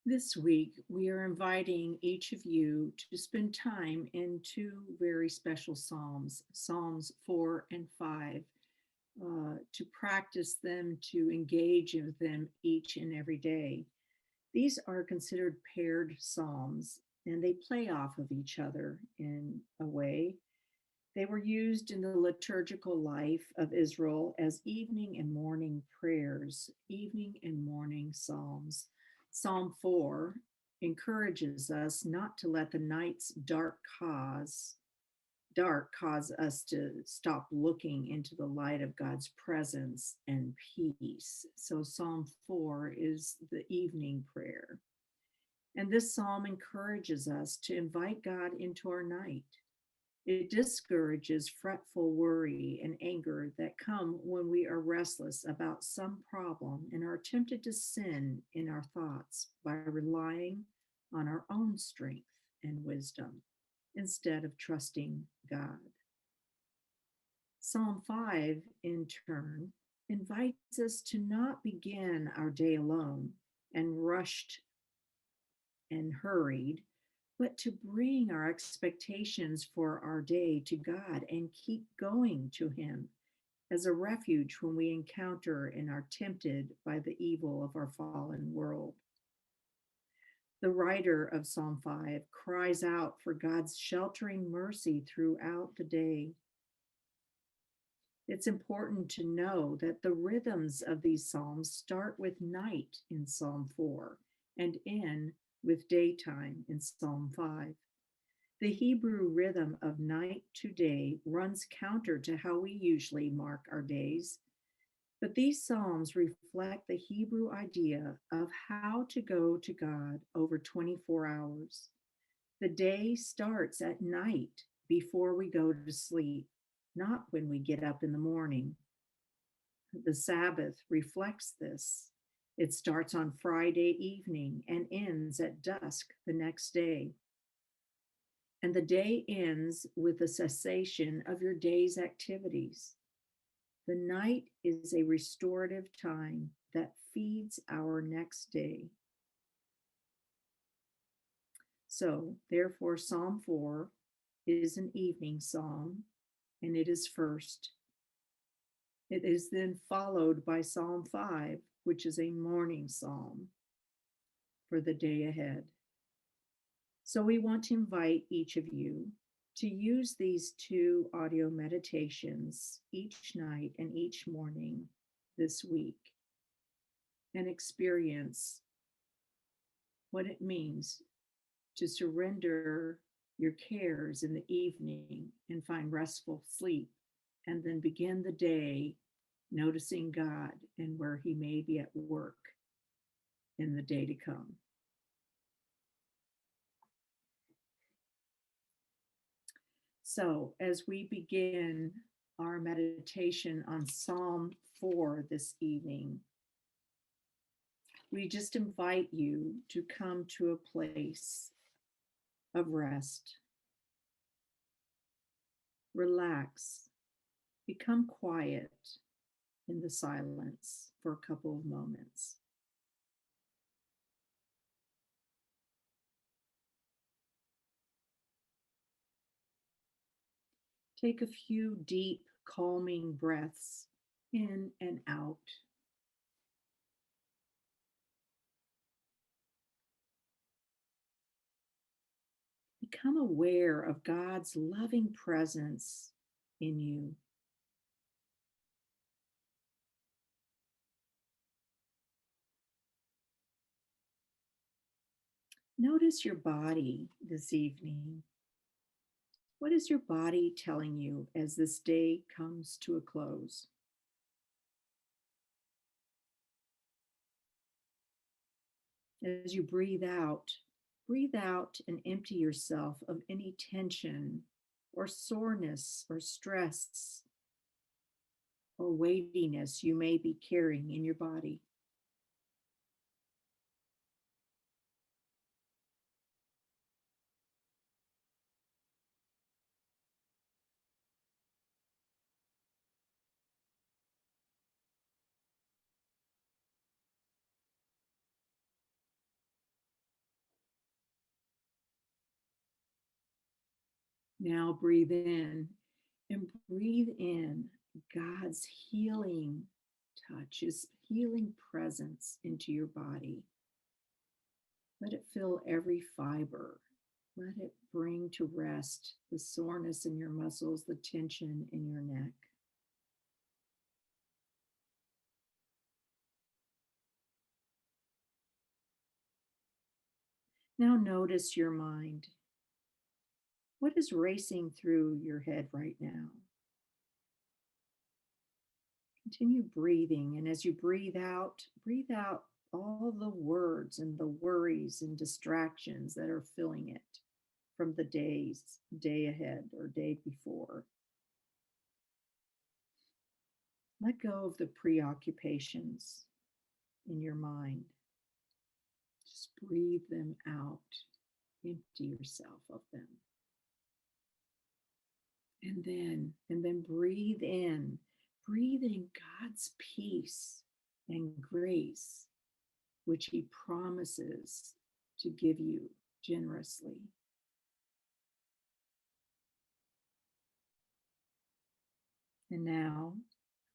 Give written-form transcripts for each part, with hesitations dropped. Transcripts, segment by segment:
This week, we are inviting each of you to spend time in two very special Psalms, Psalms 4 and 5, to practice them, to engage in them each and every day. These are considered paired Psalms, and they play off of each other in a way. They were used in the liturgical life of Israel as evening and morning prayers, evening and morning psalms. Psalm 4 encourages us not to let the night's dark cause us to stop looking into the light of God's presence and peace. So Psalm 4 is the evening prayer. And this psalm encourages us to invite God into our night. It discourages fretful worry and anger that come when we are restless about some problem and are tempted to sin in our thoughts by relying on our own strength and wisdom instead of trusting God. Psalm 5, in turn, invites us to not begin our day alone and rushed and hurried, but to bring our expectations for our day to God and keep going to Him as a refuge when we encounter and are tempted by the evil of our fallen world. The writer of Psalm 5 cries out for God's sheltering mercy throughout the day. It's important to know that the rhythms of these psalms start with night in Psalm 4 and end with daytime in Psalm 5. The Hebrew rhythm of night to day runs counter to how we usually mark our days, but these Psalms reflect the Hebrew idea of how to go to God over 24 hours. The day starts at night before we go to sleep, not when we get up in the morning. The Sabbath reflects this. It starts on Friday evening and ends at dusk the next day. And the day ends with the cessation of your day's activities. The night is a restorative time that feeds our next day. So, therefore, Psalm 4 is an evening psalm, and it is first. It is then followed by Psalm 5, which is a morning psalm for the day ahead. So we want to invite each of you to use these two audio meditations each night and each morning this week and experience what it means to surrender your cares in the evening and find restful sleep, and then begin the day noticing God and where He may be at work in the day to come. So, as we begin our meditation on Psalm 4 this evening, we just invite you to come to a place of rest. Relax, become quiet in the silence for a couple of moments. Take a few deep, calming breaths in and out. Become aware of God's loving presence in you. Notice your body this evening. What is your body telling you as this day comes to a close? As you breathe out and empty yourself of any tension or soreness or stress or weightiness you may be carrying in your body. Now breathe in and breathe in God's healing touch, His healing presence into your body. Let it fill every fiber. Let it bring to rest the soreness in your muscles, the tension in your neck. Now notice your mind. What is racing through your head right now? Continue breathing. And as you breathe out all the words and the worries and distractions that are filling it from the day ahead or day before. Let go of the preoccupations in your mind. Just breathe them out. Empty yourself of them. And then breathe in. Breathe in God's peace and grace, which He promises to give you generously. And now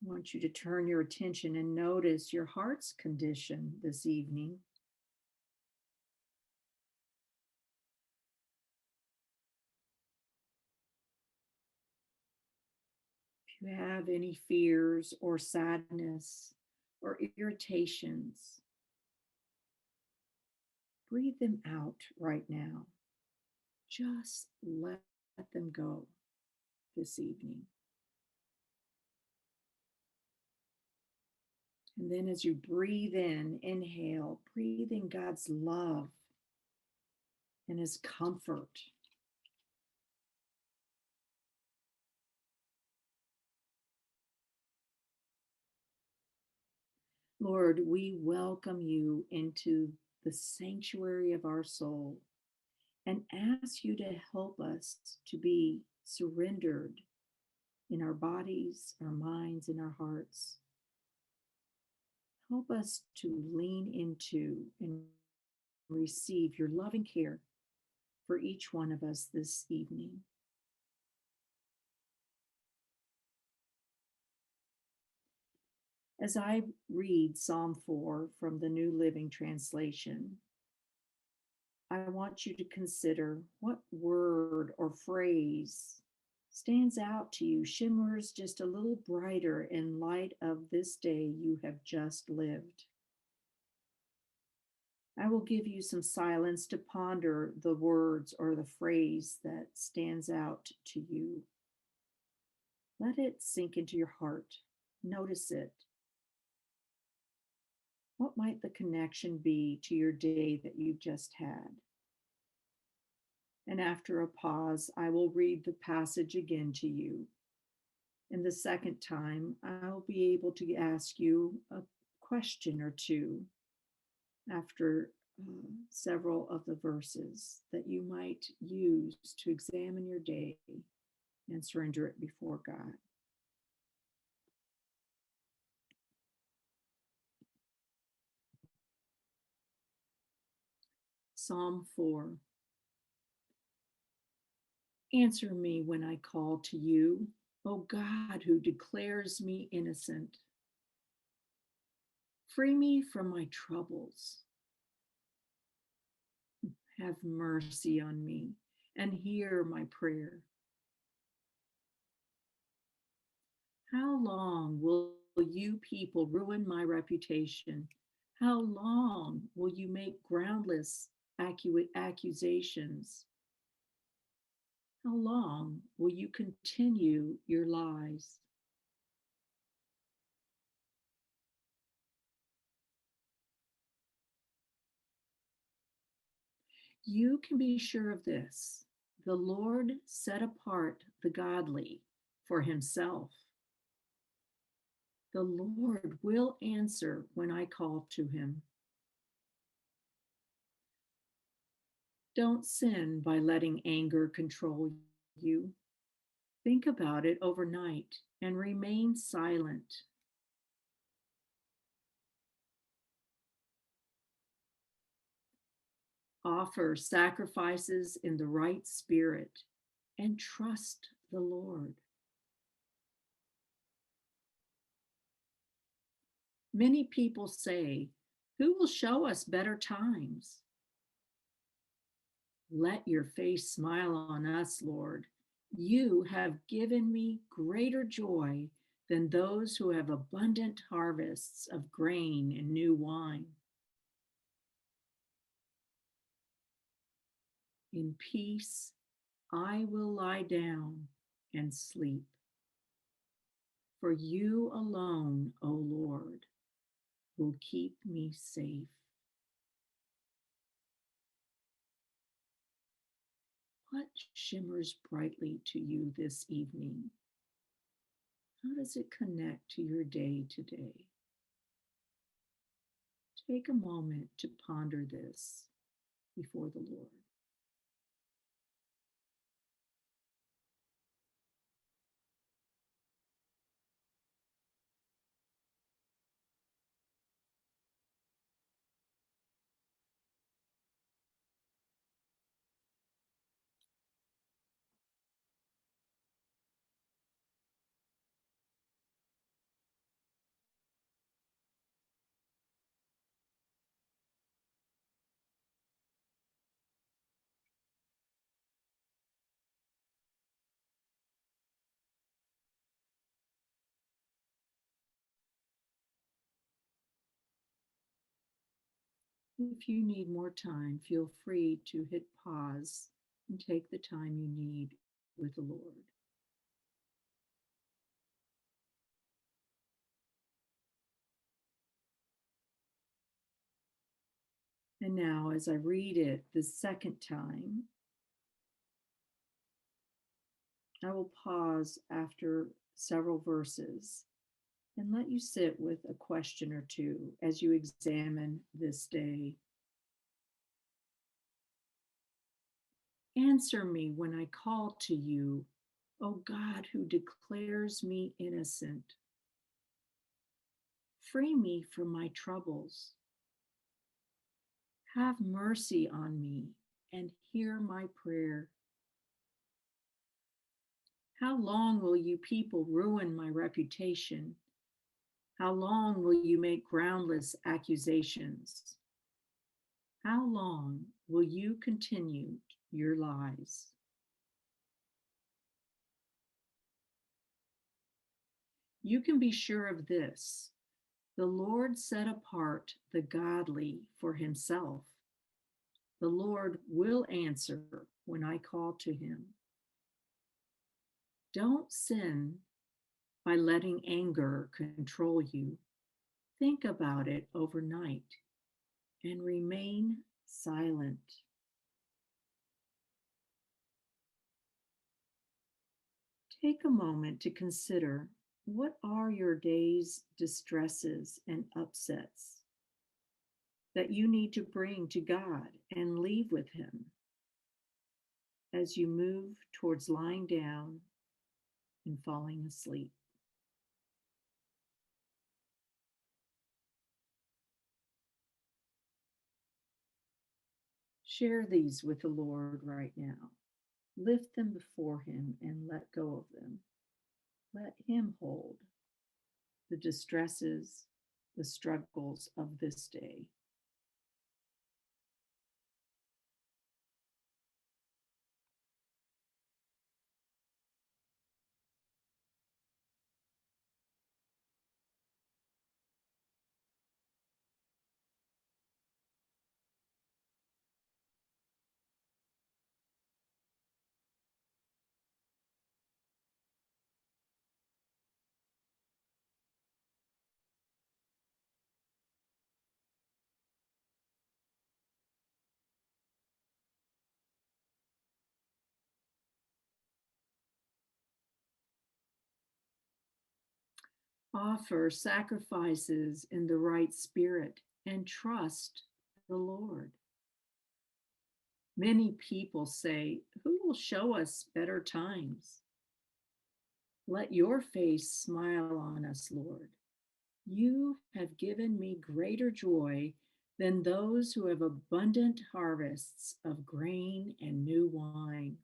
I want you to turn your attention and notice your heart's condition this evening. If you have any fears or sadness or irritations, breathe them out right now. Just let them go this evening. And then as you breathe in, inhale, breathe in God's love and His comfort. Lord, we welcome you into the sanctuary of our soul and ask you to help us to be surrendered in our bodies, our minds, and our hearts. Help us to lean into and receive your loving care for each one of us this evening. As I read Psalm 4 from the New Living Translation, I want you to consider what word or phrase stands out to you, shimmers just a little brighter in light of this day you have just lived. I will give you some silence to ponder the words or the phrase that stands out to you. Let it sink into your heart. Notice it. What might the connection be to your day that you've just had? And after a pause, I will read the passage again to you. And the second time, I'll be able to ask you a question or two after several of the verses that you might use to examine your day and surrender it before God. Psalm 4. Answer me when I call to you, O God, who declares me innocent. Free me from my troubles. Have mercy on me and hear my prayer. How long will you people ruin my reputation? How long will you make groundless accusations? How long will you continue your lies? You can be sure of this. The Lord set apart the godly for himself. The Lord will answer when I call to him. Don't sin by letting anger control you. Think about it overnight and remain silent. Offer sacrifices in the right spirit. and trust the Lord. Many people say, "Who will show us better times?" Let your face smile on us, Lord. You have given me greater joy than those who have abundant harvests of grain and new wine. In peace, I will lie down and sleep. For you alone, O Lord, will keep me safe. What shimmers brightly to you this evening? How does it connect to your day today? Take a moment to ponder this before the Lord. If you need more time, feel free to hit pause and take the time you need with the Lord. And now, as I read it the second time, I will pause after several verses and let you sit with a question or two as you examine this day. Answer me when I call to you, O God who declares me innocent. Free me from my troubles. Have mercy on me and hear my prayer. How long will you people ruin my reputation? How long will you make groundless accusations? How long will you continue your lies? You can be sure of this: the Lord set apart the godly for himself. The Lord will answer when I call to him. Don't sin by letting anger control you. Think about it overnight and remain silent. Take a moment to consider, what are your day's distresses and upsets that you need to bring to God and leave with him as you move towards lying down and falling asleep. Share these with the Lord right now. Lift them before him and let go of them. Let him hold the distresses, the struggles of this day. Offer sacrifices in the right spirit and trust the Lord. Many people say, "Who will show us better times?" Let your face smile on us, Lord. You have given me greater joy than those who have abundant harvests of grain and new wine.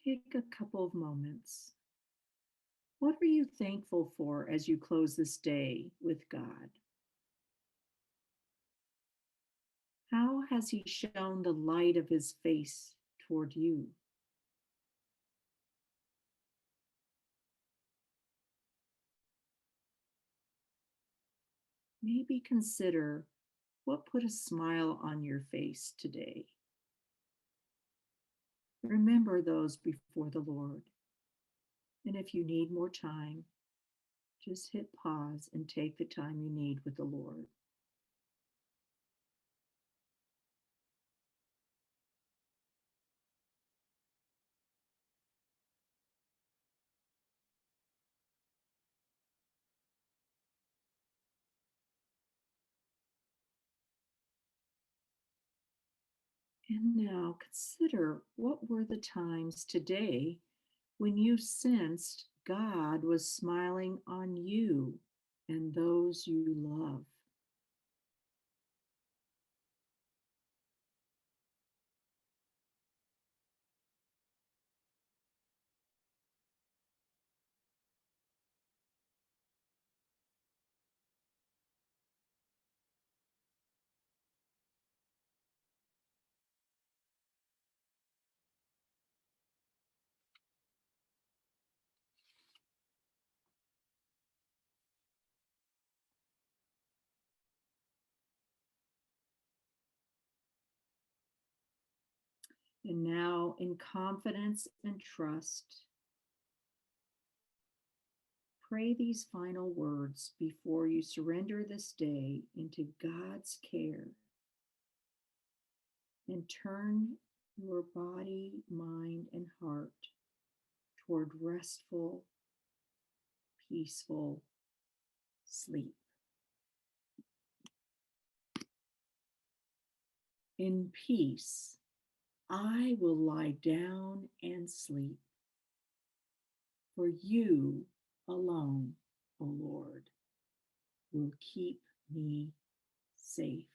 Take a couple of moments. What are you thankful for as you close this day with God? How has He shown the light of His face toward you? Maybe consider what put a smile on your face today. Remember those before the Lord. And if you need more time, just hit pause and take the time you need with the Lord. And now consider what were the times today when you sensed God was smiling on you and those you love. And now, in confidence and trust, pray these final words before you surrender this day into God's care and turn your body, mind, and heart toward restful, peaceful sleep. In peace, I will lie down and sleep, for you alone, O Lord, will keep me safe.